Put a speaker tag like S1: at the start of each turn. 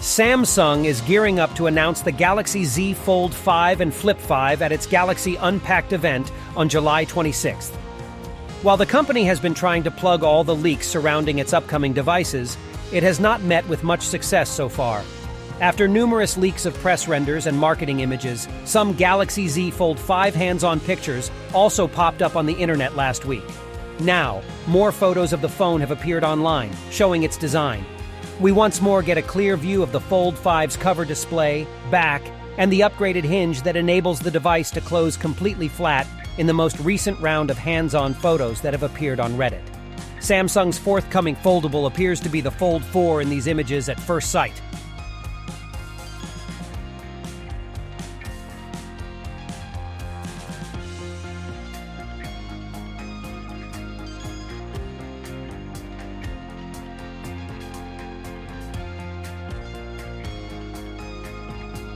S1: Samsung is gearing up to announce the Galaxy Z Fold 5 and Flip 5 at its Galaxy Unpacked event on July 26th. While the company has been trying to plug all the leaks surrounding its upcoming devices, it has not met with much success so far. After numerous leaks of press renders and marketing images, some Galaxy Z Fold 5 hands-on pictures also popped up on the internet last week. Now, more photos of the phone have appeared online, showing its design. We once more get a clear view of the Fold 5's cover display, back, and the upgraded hinge that enables the device to close completely flat in the most recent round of hands-on photos that have appeared on Reddit. Samsung's forthcoming foldable appears to be the Fold 4 in these images at first sight.